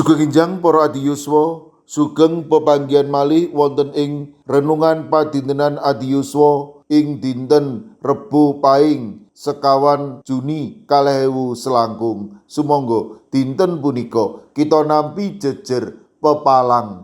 Sugeng enjang para adiyuswa, sugeng pepanggihan malih wonten ing renungan padintenan adiyuswa ing dinten Rebo Pahing sekawan Juni 2019. Sumangga dinten punika kita nampi jejer pepalang.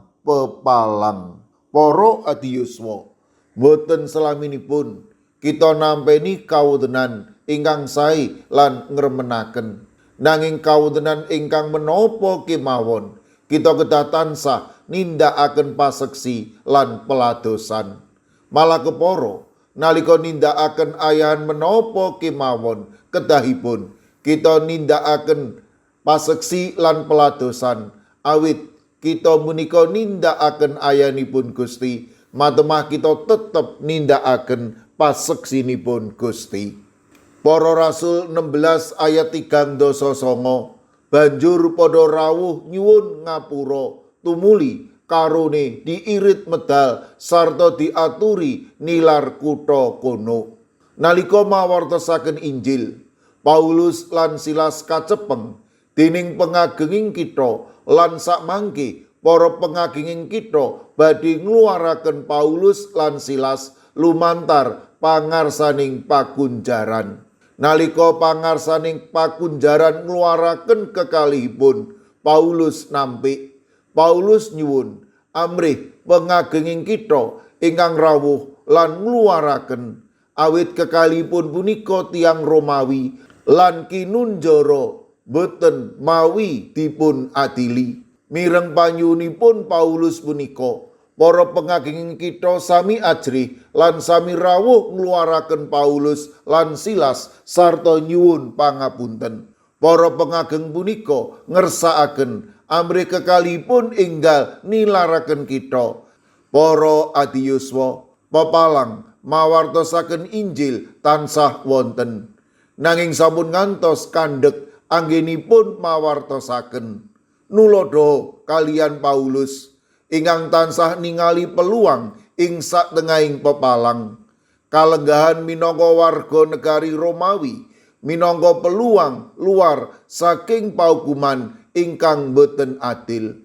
Para adiyuswa, boten selaminipun kita nampeni kawontenan ingkang sae lan ngremenaken. Nanging kawontenan ingkang menapa kemawon kita kedah tansah nindakaken paseksi lan peladosan. Malah kepara nalika nindakaken ayahan menapa kemawon kedahipun kita nindakaken paseksi lan peladosan awit kita menika nindakaken ayahanipun Gusti, matemah kita tetep nindakaken paseksinipun Gusti. Para Rasul 16 ayat 3-9 banjur padha rawuh nyuwun ngapura tumuli karone diirit medal sarta diaturi nilar kutha kono. Nalika mawartosaken Injil, Paulus lan Silas kacepeng dening pengagenging kitha lan sakmangke para pengagenging kitha badhe ngluaraken Paulus lan Silas lumantar pangarsaning pakunjaran. Nalika pangarsaning pakunjaran ngluaraken kekalihipun, Paulus nampik. Paulus nyuwun amrih pengagenging kitha ingkang rawuh lan ngluaraken awit kekalihipun punika tiyang Romawi lan kinunjara boten mawi dipun adili. Mireng panyuwunipun Paulus punika, para pengagenging kitha sami ajrih lan sami rawuh ngluaraken Paulus lan Silas sarta nyuwun pangapunten. Para pengageng punika ngersakaken amrih kekalihipun enggal nilaraken kitha. Para adiyuswa, pepalang mawartosaken Injil tansah wonten. Nanging sampun ngantos kandhek anggenipun mawartosaken. Nulodo kalian Paulus ingkang tansah ningali peluang ing satengahing pepalang. Kalenggahan minangka warga negari Romawi, minangka peluang luar saking paukuman ingkang boten adil.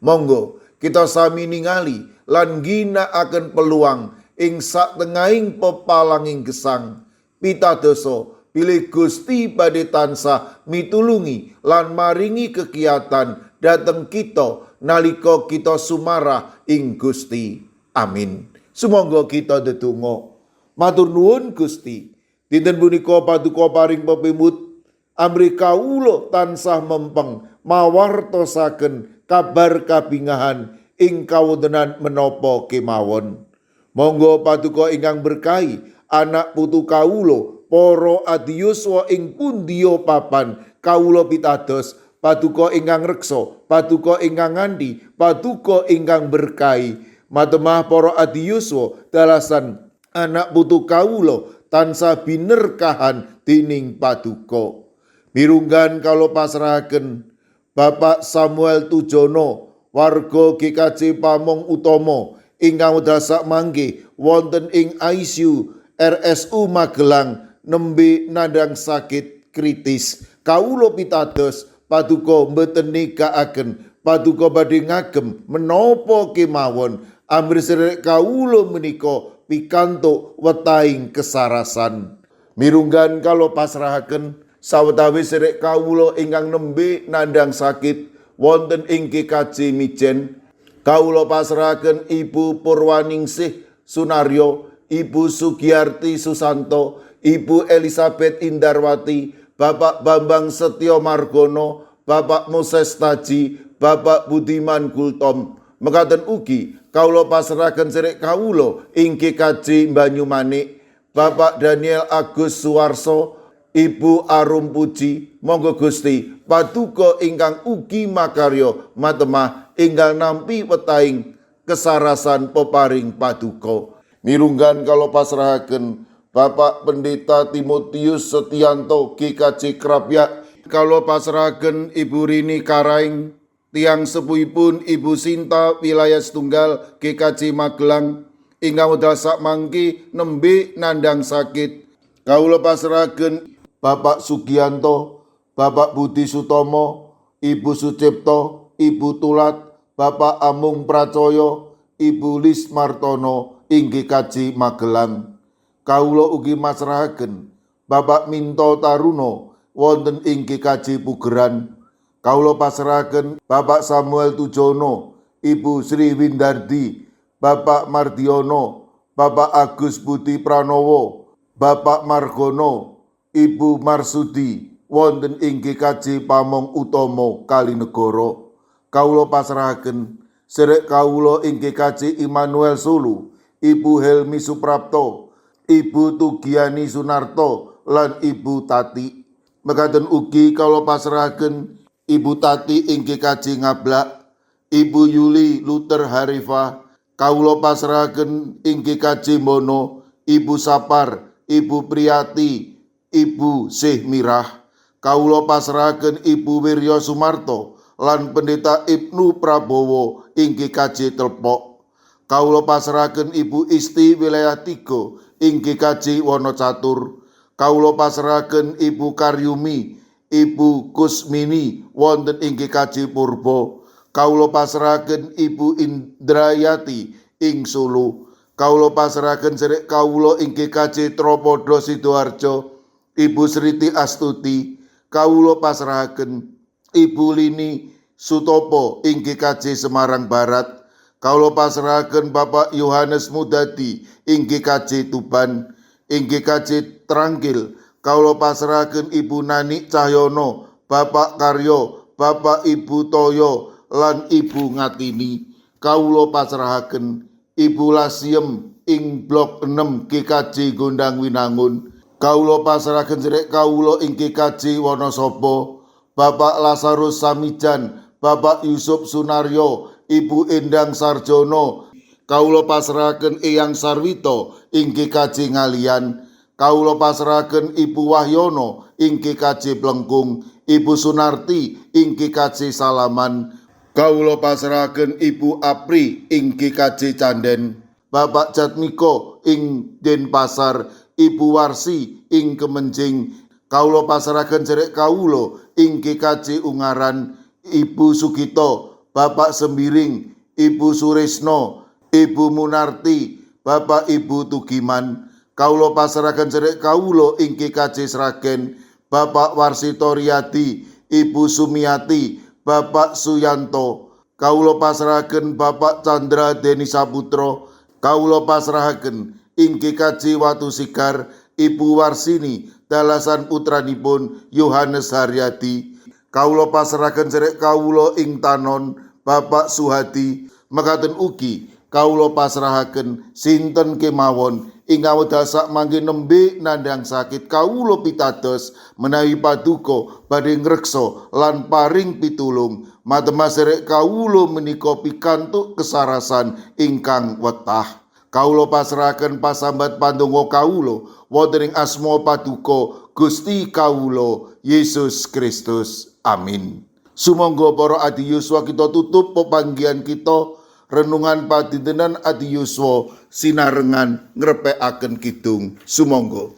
Monggo kita sami ningali lan ginakaken peluang ing satengahing pepalanging gesang. Pitadosa bilih Gusti badhe tansah mitulungi lan maringi kegiatan dhateng kita nalika kita sumarah ing Gusti. Amin. Sumangga kita ndedonga. Matur nuwun Gusti, dinten punika paduka paring pepimut amrih kawula tansah mempeng mawartosaken kabar kabingahan ing kawontenan menapa kemawon. Monggo paduka ingkang berkahi anak putu kawula para adiyuswa ing pundiya papan kawula pitados paduka ingkang reksa, paduka ingkang ngandhi, paduka ingkang berkahi. Matemah para adiyuswa dalasan anak putu kawula tansah binerkahan dening paduka. Mirunggan kalo pasrahaken Bapak Samuel Tujono warga GKJ Pamong Utama ingkang wedal sakmangke wonten ing ICU RSU Magelang nembe nandhang sakit kritis. Kawula pitados paduka mboten negakaken, paduka badhe ngagem menapa kemawon amrih sedherek kawula menika pikantuk wetahing kesarasan. Mirunggan kalo pasrahaken sawetawis sedherek kawula ingkang nembe nandhang sakit wonten ing GKJ Mijen. Kawula pasrahaken Ibu Purwaningsih Sunaryo, Ibu Sugiyarti Susanto, Ibu Elizabeth Indarwati, Bapak Bambang Setyo Margono, Bapak Moses Taji, Bapak Budiman Gultom. Mekaten ugi kawula pasrahaken sedherek kawula ing GKJ Banyumanik, Bapak Daniel Agus Suwarso, Ibu Arum Puji. Monggo Gusti paduka ingkang ugi makarya matemah enggal nampi wetahing kesarasan peparing paduka. Mirunggan kalo pasrahaken Bapak Pendeta Timotius Setianto GKJ Krapyak, kalo pasrahaken Ibu Rini Karaing, tiang sepuhipun Ibu Sinta wilayah setunggal GKJ Magelang ingkang wedal sakmangke nembe nandhang sakit. Kawula pasrahaken Bapak Sugianto, Bapak Budi Sutomo, Ibu Sucipto, Ibu Tulat, Bapak Amung Pracoyo, Ibu Lis Martono inggih kaji Magelang. Kawula ugi masrahaken Bapak Minto Taruno wonten ing GKJ Pugeran. Kawula pasrahaken Bapak Samuel Tujono, Ibu Sri Windardi, Bapak Mardiono, Bapak Agus Budi Pranowo, Bapak Margono, Ibu Marsudi wonten ing GKJ Pamong Utomo Kalinegoro. Kawula pasrahaken sedherek kawula ing GKJ Immanuel Sulu, Ibu Helmi Suprapto, Ibu Tugiani Sunarto lan Ibu Tati. Mekaten ugi kawula pasrahaken Ibu Tati ing GKJ Ngablak, Ibu Yuli Luther Harifa. Kawula pasrahaken ing GKJ Mono, Ibu Sapar, Ibu Priyati, Ibu Syekh Mirah. Kawula pasrahaken Ibu Wiryo Sumarto lan Pendeta Ibnu Prabowo ing GKJ Telpok. Kawula pasrahaken Ibu Isti Wilayah 3 ing GKJ Wonocatur. Kawula pasrahaken Ibu Karyumi, Ibu Kusmini wonten ing GKJ Purbo. Kawula pasrahaken Ibu Indrayati ing Solo. Kawula pasrahaken sedherek kawula ing GKJ Tropodo Sidoarjo, Ibu Sriti Astuti. Kawula pasrahaken Ibu Lini Sutopo ing GKJ Semarang Barat. Kawula pasrahaken Bapak Yohanes Mudadi ing GKJ Tuban. Ing GKJ Trangkil kawula pasrahaken Ibu Nani Cahyono, Bapak Karyo, Bapak Ibu Toyo lan Ibu Ngatini. Kawula pasrahaken Ibu Lasiem ing Blok 6 GKJ Gondang Winangun. Kawula pasrahaken sedherek kawula ing GKJ Wonosobo, Bapak Lazarus Samijan, Bapak Yusuf Sunaryo, Ibu Endang Sarjono. Kawula pasrahaken Eyang Sarwito ing GKJ Ngalian. Kawula pasrahaken Ibu Wahyono ing GKJ Plengkung, Ibu Sunarti ing GKJ Salaman. Kawula pasrahaken Ibu Apri ing GKJ Canden, Bapak Jatmiko ing Denpasar, Ibu Warsi ing Kemenjing. Kawula pasrahaken sedherek kawula ing GKJ Ungaran, Ibu Sugito, Bapak Sembiring, Ibu Suresno, Ibu Munarti, Bapak Ibu Tugiman. Kawula pasrahaken sedherek kawula ing GKJ Sragen, Bapak Warsito Riyadi, Ibu Sumiati, Bapak Suyanto. Kawula pasrahaken Bapak Chandra Deni Saputro. Kawula pasrahaken ing GKJ Watu Sigar, Ibu Warsini, dalasan putranipun Yohanes Haryadi. Kawula pasrahaken sedherek kawula ing Tanon, Bapak Suhadi. Mekaten ugi kawula pasrahaken sinten kemawon ingkang wedhasak mangke nembe nandhang sakit, kawula pitados menawi paduka badhe ngreksa lan paring pitulung. Matemas sedherek kawula menika pikantuk kesarasan ingkang wetah. Kawula pasrahaken pasambat pandonga kawula wonten ing asma paduka Gusti kawula Yesus Kristus. Amin. Sumangga para adiyuswa kita tutup pepanggihan kita renungan padintenan adiyuswa sinarengan ngrepekaken kidung. Sumangga.